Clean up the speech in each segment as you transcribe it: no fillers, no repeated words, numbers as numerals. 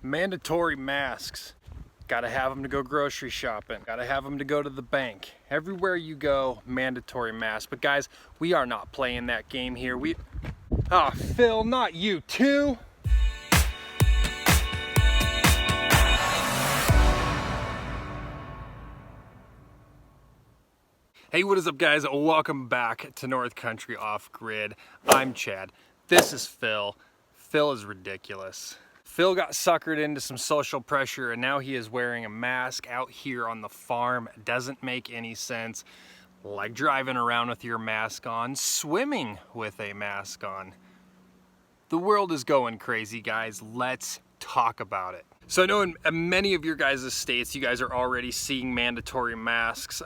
Mandatory masks. Gotta have them to go grocery shopping. Gotta have them to go to the bank. Everywhere you go, mandatory masks. But guys, we are not playing that game here. Phil, not you too. Hey, what is up guys? Welcome back to North Country Off Grid. I'm Chad. This is Phil. Phil is ridiculous. Phil got suckered into some social pressure and now he is wearing a mask out here on the farm. It doesn't make any sense. Like driving around with your mask on, swimming with a mask on. The world is going crazy, guys. Let's talk about it. So I know in many of your guys' states, you guys are already seeing mandatory masks.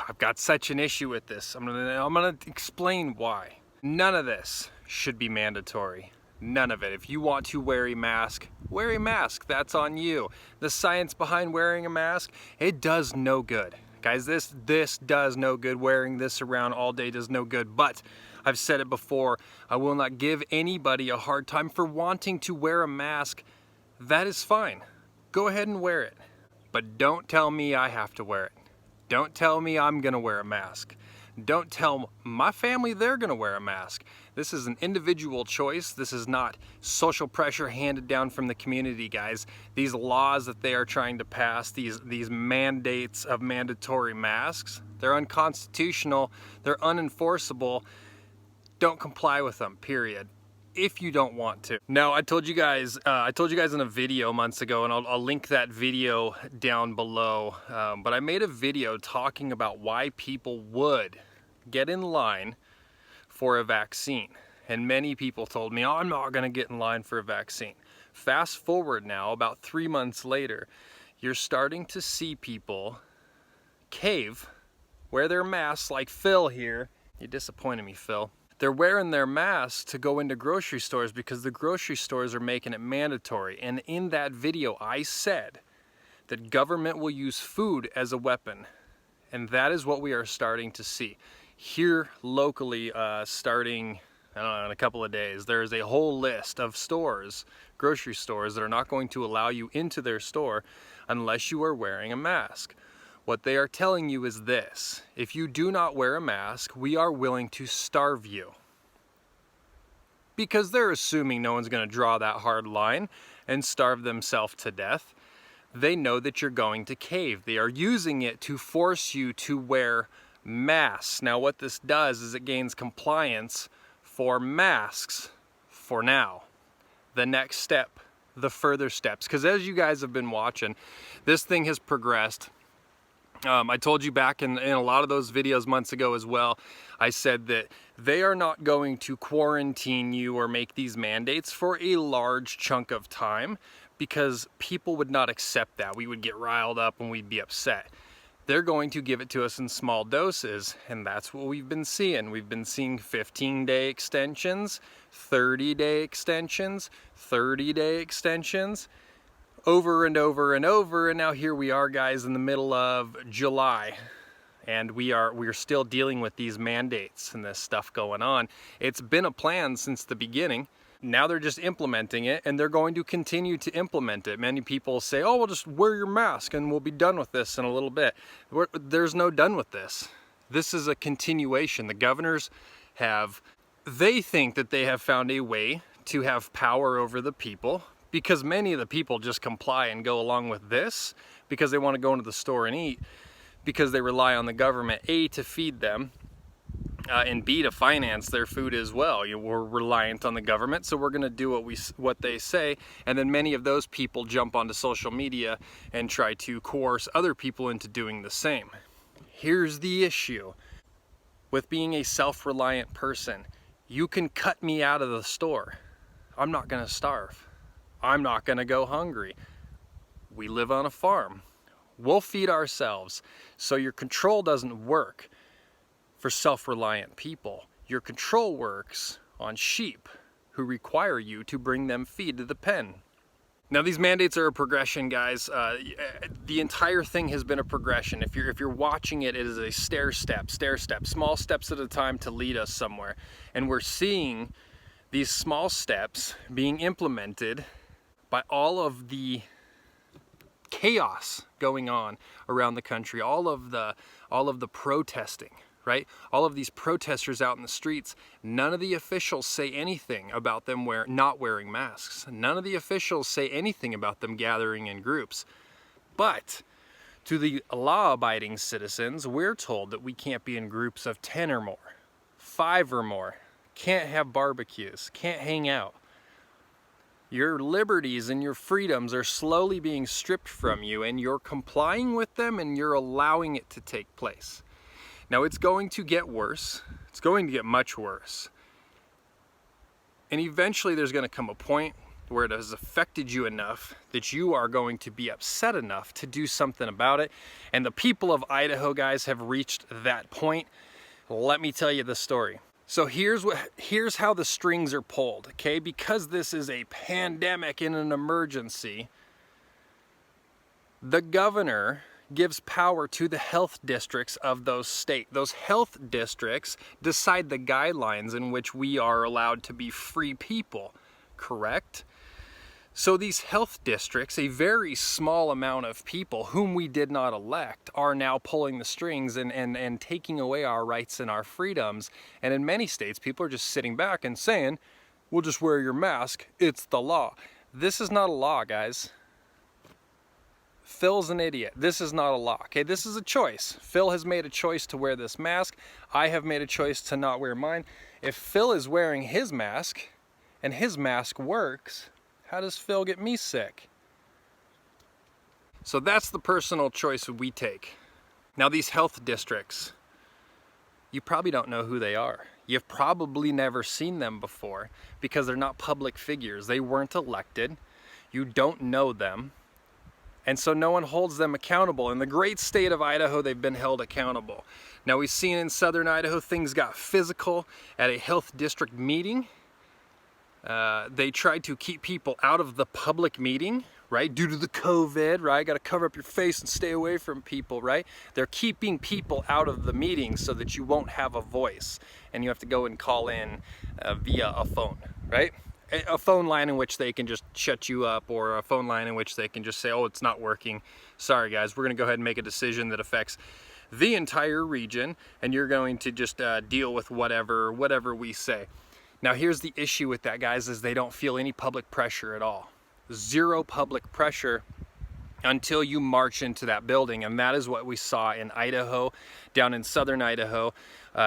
I've got such an issue with this. I'm gonna explain why. None of this should be mandatory. None of it. If you want to wear a mask, wear a mask. That's on you. The science behind wearing a mask, it does no good. Guys, this does no good. Wearing this around all day does no good. But I've said it before, I will not give anybody a hard time for wanting to wear a mask. That is fine. Go ahead and wear it. But don't tell me I have to wear it. Don't tell me I'm gonna wear a mask. Don't tell my family they're gonna wear a mask. This is an individual choice. This is not social pressure handed down from the community, guys. These laws that they are trying to pass, these mandates of mandatory masks, they're unconstitutional, they're unenforceable. Don't comply with them, period. If you don't want to. Now, I told you guys in a video months ago, and I'll link that video down below, but I made a video talking about why people would get in line for a vaccine. And many people told me, oh, I'm not gonna get in line for a vaccine. Fast forward now, about 3 months later, you're starting to see people cave, wear their masks like Phil here. You disappointed me, Phil. They're wearing their masks to go into grocery stores because the grocery stores are making it mandatory. And in that video, I said that government will use food as a weapon. And that is what we are starting to see. Here locally, starting, I don't know, in a couple of days, there is a whole list of stores, grocery stores, that are not going to allow you into their store unless you are wearing a mask. What they are telling you is this: if you do not wear a mask, we are willing to starve you. Because they're assuming no one's going to draw that hard line and starve themselves to death. They know that you're going to cave. They are using it to force you to wear masks. Now what this does is it gains compliance for masks for now. The next step, the further steps. Because as you guys have been watching, this thing has progressed. I told you back in a lot of those videos months ago as well, I said that they are not going to quarantine you or make these mandates for a large chunk of time because people would not accept that. We would get riled up and we'd be upset. They're going to give it to us in small doses, and that's what we've been seeing. We've been seeing 15-day extensions, 30-day extensions, 30-day extensions, over and over and over, and now here we are, guys, in the middle of July, and we're still dealing with these mandates and this stuff going on. It's been a plan since the beginning. Now they're just implementing it, and they're going to continue to implement it. Many people say, oh, well, just wear your mask and we'll be done with this in a little bit. There's no done with this. This is a continuation. The governors they think that they have found a way to have power over the people, because many of the people just comply and go along with this because they want to go into the store and eat, because they rely on the government, A, to feed them, and B, to finance their food as well. We're reliant on the government, so we're going to do what they say. And then many of those people jump onto social media and try to coerce other people into doing the same. Here's the issue with being a self-reliant person. You can cut me out of the store. I'm not going to starve. I'm not going to go hungry. We live on a farm. We'll feed ourselves. So your control doesn't work for self-reliant people. Your control works on sheep who require you to bring them feed to the pen. Now these mandates are a progression, guys. The entire thing has been a progression. If you're watching it, it is a stair step, small steps at a time to lead us somewhere. And we're seeing these small steps being implemented by all of the chaos going on around the country, all of the protesting, right? All of these protesters out in the streets, none of the officials say anything about them not wearing masks. None of the officials say anything about them gathering in groups. But to the law-abiding citizens, we're told that we can't be in groups of 10 or more, 5 or more, can't have barbecues, can't hang out. Your liberties and your freedoms are slowly being stripped from you, and you're complying with them and you're allowing it to take place. Now it's going to get worse. It's going to get much worse. And eventually there's going to come a point where it has affected you enough that you are going to be upset enough to do something about it. And the people of Idaho, guys, have reached that point. Let me tell you the story. So here's how the strings are pulled, okay? Because this is a pandemic and an emergency, the governor gives power to the health districts of those states. Those health districts decide the guidelines in which we are allowed to be free people, correct? So these health districts, a very small amount of people whom we did not elect, are now pulling the strings and taking away our rights and our freedoms. And in many states, people are just sitting back and saying, we'll just wear your mask, it's the law. This is not a law, guys. Phil's an idiot. This is not a law, okay? This is a choice. Phil has made a choice to wear this mask. I have made a choice to not wear mine. If Phil is wearing his mask and his mask works, how does Phil get me sick? So that's the personal choice we take. Now these health districts, you probably don't know who they are. You've probably never seen them before because they're not public figures. They weren't elected. You don't know them. And so no one holds them accountable. In the great state of Idaho, they've been held accountable. Now we've seen in southern Idaho, things got physical at a health district meeting. They tried to keep people out of the public meeting, right? Due to the COVID, right? Got to cover up your face and stay away from people, right? They're keeping people out of the meeting so that you won't have a voice and you have to go and call in via a phone, right? A phone line in which they can just shut you up, or a phone line in which they can just say, oh, it's not working. Sorry guys, we're going to go ahead and make a decision that affects the entire region and you're going to just deal with whatever we say. Now here's the issue with that, guys, is they don't feel any public pressure at all. Zero public pressure until you march into that building, and that is what we saw in Idaho, down in southern Idaho.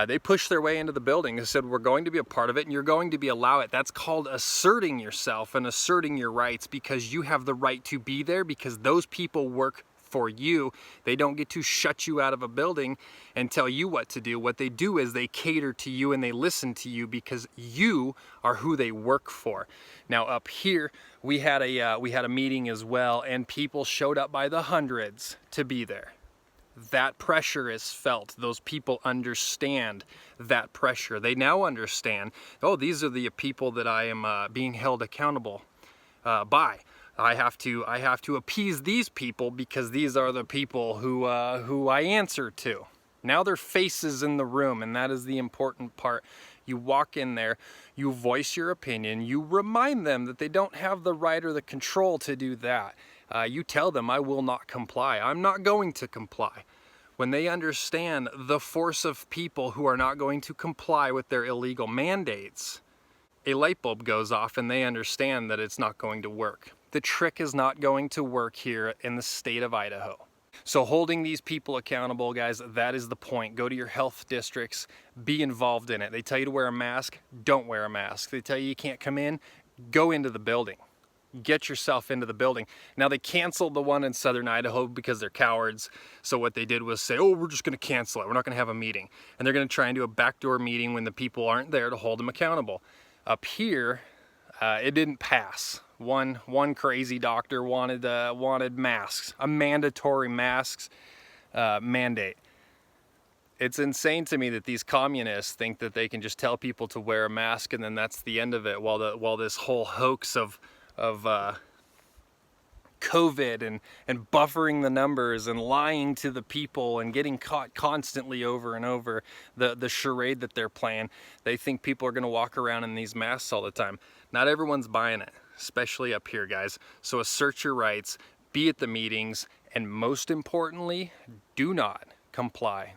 They pushed their way into the building and said, we're going to be a part of it and you're going to be allowed it. That's called asserting yourself and asserting your rights, because you have the right to be there because those people work for you. They don't get to shut you out of a building and tell you what to do. What they do is they cater to you and they listen to you because you are who they work for. Now up here we had a meeting as well, and people showed up by the hundreds to be there. That pressure is felt. Those people understand that pressure. They now understand, oh, these are the people that I am being held accountable by. I have to appease these people because these are the people who I answer to. Now they're faces in the room, and that is the important part. You walk in there, you voice your opinion, you remind them that they don't have the right or the control to do that. You tell them, I will not comply. I'm not going to comply. When they understand the force of people who are not going to comply with their illegal mandates, a light bulb goes off and they understand that it's not going to work. The trick is not going to work here in the state of Idaho. So holding these people accountable, guys, that is the point. Go to your health districts, be involved in it. They tell you to wear a mask, don't wear a mask. They tell you you can't come in, go into the building. Get yourself into the building. Now they canceled the one in southern Idaho because they're cowards. So what they did was say, oh, we're just going to cancel it. We're not going to have a meeting. And they're going to try and do a backdoor meeting when the people aren't there to hold them accountable. Up here, it didn't pass. One crazy doctor wanted masks, a mandatory masks mandate. It's insane to me that these communists think that they can just tell people to wear a mask and then that's the end of it, while this whole hoax of COVID and buffering the numbers and lying to the people and getting caught constantly over and over, the charade that they're playing. They think people are going to walk around in these masks all the time. Not everyone's buying it. especially up here, guys. So assert your rights, be at the meetings, and most importantly, do not comply.